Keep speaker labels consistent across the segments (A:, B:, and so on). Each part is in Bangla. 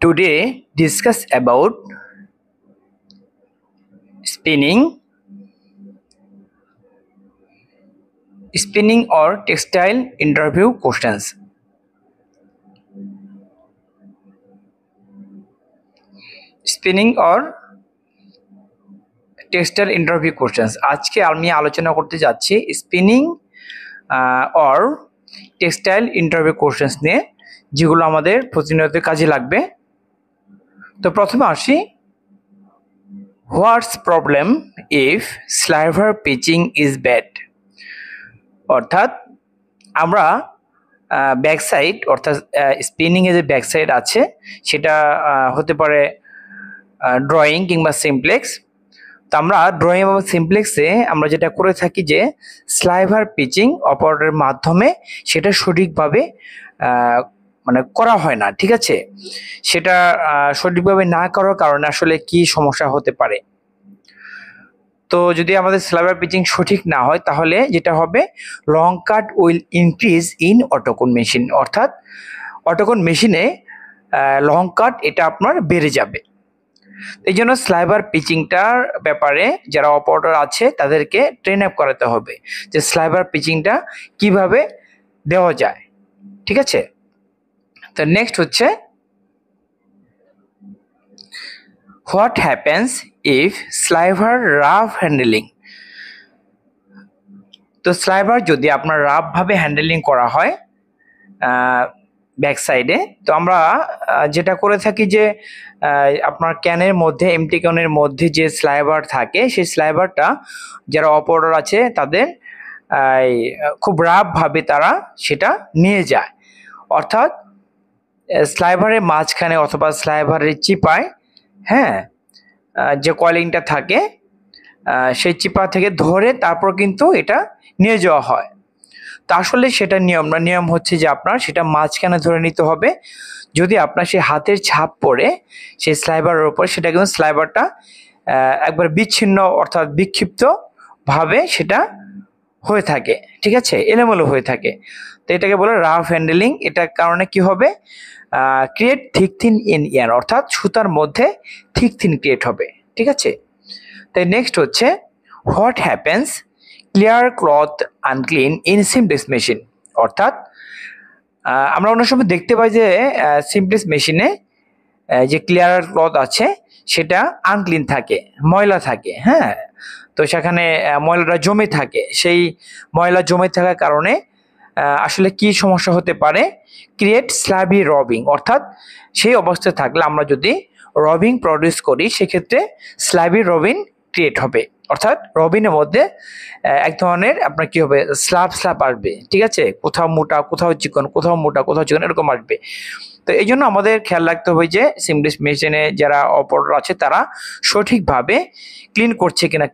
A: Today discuss about spinning or textile interview questions. Spinning or textile interview questions. আজকে আমি আলোচনা করতে যাচ্ছি spinning or textile interview questions নিয়ে, যেগুলো আমাদের প্রতিনিয়ত কাজে লাগবে। তো প্রথমে আসি, what's problem if sliver piecing is bad. অর্থাৎ আমরা ব্যাক সাইড, অর্থাৎ স্পিনিংয়ে যে ব্যাক সাইড আছে সেটা হতে পারে ড্রয়িং কিংবা সিমপ্লেক্স। তো আমরা ড্রয়িং এবং সিমপ্লেক্সে আমরা যেটা করে থাকি যে স্লাইভার পিচিং অপারেটরের মাধ্যমে সেটা সঠিকভাবে করা হয় না, ঠিক আছে। সেটা সঠিকভাবে না করার কারণে আসলে কি সমস্যা হতে পারে। তো যদি আমাদের স্লাইভার পিচিং সঠিক না হয় তাহলে যেটা হবে, long cut will increase in Autoconer machine. অর্থাৎ অটোকন মেশিনে লং কাট এটা আপনার বেড়ে যাবে। এই জন্য স্লাইভার পিচিংটার ব্যাপারে যারা অপারেটর আছে তাদেরকে ট্রেন আপ করাতে হবে যে স্লাইভার পিচিংটা কিভাবে দেওয়া যায়, ঠিক আছে। তো নেক্সট হচ্ছে, what happens if sliver rough handling. তো স্লাইভার যদি আপনার রাফ ভাবে হ্যান্ডেলিং করা হয় ব্যাক সাইডে, তো আমরা যেটা করে থাকি যে আপনার ক্যানের মধ্যে, এমটি ক্যানের মধ্যে যে স্লাইভার থাকে সেই স্লাইভারটা যারা অপারেটর আছে তাদের খুব রাফভাবে তারা সেটা নিয়ে যায়। অর্থাৎ স্লাইভারের মাঝখানে অথবা স্লাইভারের চিপায় যে কয়েলিংটা থাকে সেই চিপা থেকে ধরে তারপর কিন্তু এটা নিয়ে যাওয়া হয়। তা আসলে সেটা নিয়ম হচ্ছে যে আপনার সেটা মাঝখানে ধরে নিতে হবে। যদি আপনার সেই হাতের ছাপ পড়ে সেই স্লাইভারের উপর, সেটা কিন্তু স্লাইভারটা একবার বিচ্ছিন্ন অর্থাৎ বিক্ষিপ্ত ভাবে সেটা হয়ে থাকে, ঠিক আছে, এলোমেলো হয়ে থাকে। তো এটাকে বলে রাফ হ্যান্ডেলিং। এটার কারণে কি হবে, ক্রিয়েট থিক থিন ইন ইয়ার, অর্থাৎ সুতার মধ্যে থিক থিন ক্রিয়েট হবে, ঠিক আছে। তাই নেক্সট হচ্ছে, what happens clear cloth unclean in simplex machine. অর্থাৎ আমরা অনেক সময় দেখতে পাই যে সিমপ্লেক্স মেশিনে যে ক্লিয়ার ক্লথ আছে সেটা আনক্লিন থাকে, ময়লা থাকে। তো সেখানে ময়লাটা জমে থাকে। সেই ময়লা জমে থাকার কারণে আসলে কি সমস্যা হতে পারে, ক্রিয়েট স্ল্যাবি রবিং। অর্থাৎ সেই অবস্থায় থাকলে আমরা যদি রবিং প্রডিউস করি সেক্ষেত্রে স্ল্যাবি রবিং ক্রিয়েট হবে। অর্থাৎ রবিনের মধ্যে এক ধরনের আপনার কি হবে, স্ল্যাব আসবে, ঠিক আছে। কোথাও মোটা, কোথাও চিকন, কোথাও মোটা, কোথাও চিকন, এরকম আসবে। তো এই জন্য আমাদের খেয়াল রাখতে হবে যে সিমপ্লেক্স মেশিনে যারা অপারেটর আছে তারা সঠিকভাবে ক্লিন করছে কিনা,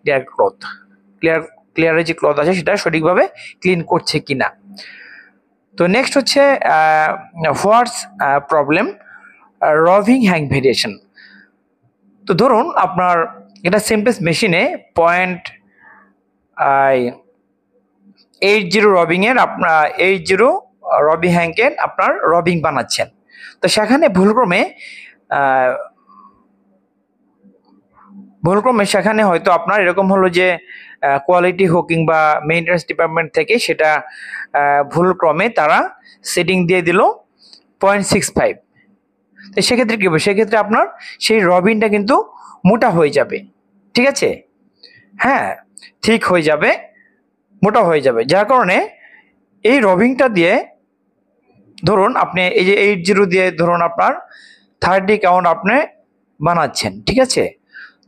A: ক্লিয়ারের যে ক্লথ আছে সেটা সঠিকভাবে ক্লিন করছে কিনা। তো নেক্সট হচ্ছে, হোয়াটস প্রবলেম রবিং হ্যাং ভেরিয়েশন। তো ধরুন আপনার এটা সিমপ্লেক্স মেশিনে 0.80 রবিংয়ের আপনার 80 রবিং হ্যাঙ্কের আপনার রবিং বানাচ্ছেন। তো সেখানে ভুলক্রমে সেখানে হয়তো আপনার এরকম হলো যে কোয়ালিটি হোক কিংবা মেইনটেন্যান্স ডিপার্টমেন্ট থেকে সেটা ভুলক্রমে তারা সেটিং দিয়ে দিল 0.65। তো সেক্ষেত্রে কী হবে, সেক্ষেত্রে আপনার সেই রবিনটা কিন্তু মোটা হয়ে যাবে, ঠিক আছে, ঠিক হয়ে যাবে, মোটা হয়ে যাবে। যার কারণে এই রবিংটা দিয়ে ধরুন আপনি এই যে 80 দিয়ে ধরুন আপনার 30 কাউন্ট আপনি বানাচ্ছেন, ঠিক আছে।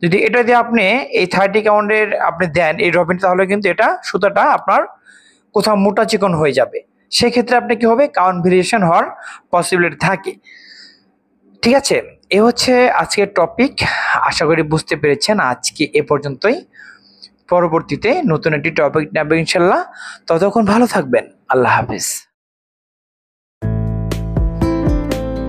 A: যদি এটা দিয়ে আপনি এই 30 কাউন্টের আপনি দেন এই রবিন, তাহলে কিন্তু এটা সুতাটা আপনার কোথাও মোটা চিকন হয়ে যাবে। সেক্ষেত্রে আপনি কি হবে, কাউন্ট ভেরিয়েশন হওয়ার পসিবিলিটি থাকে, ঠিক আছে। এ হচ্ছে আজকের টপিক। আশা করি বুঝতে পেরেছেন। আজকে এ পর্যন্তই। পরবর্তীতে নতুন একটি টপিক নেব ইনশাল্লাহ। ততক্ষণ ভালো থাকবেন। আল্লাহ হাফিজ।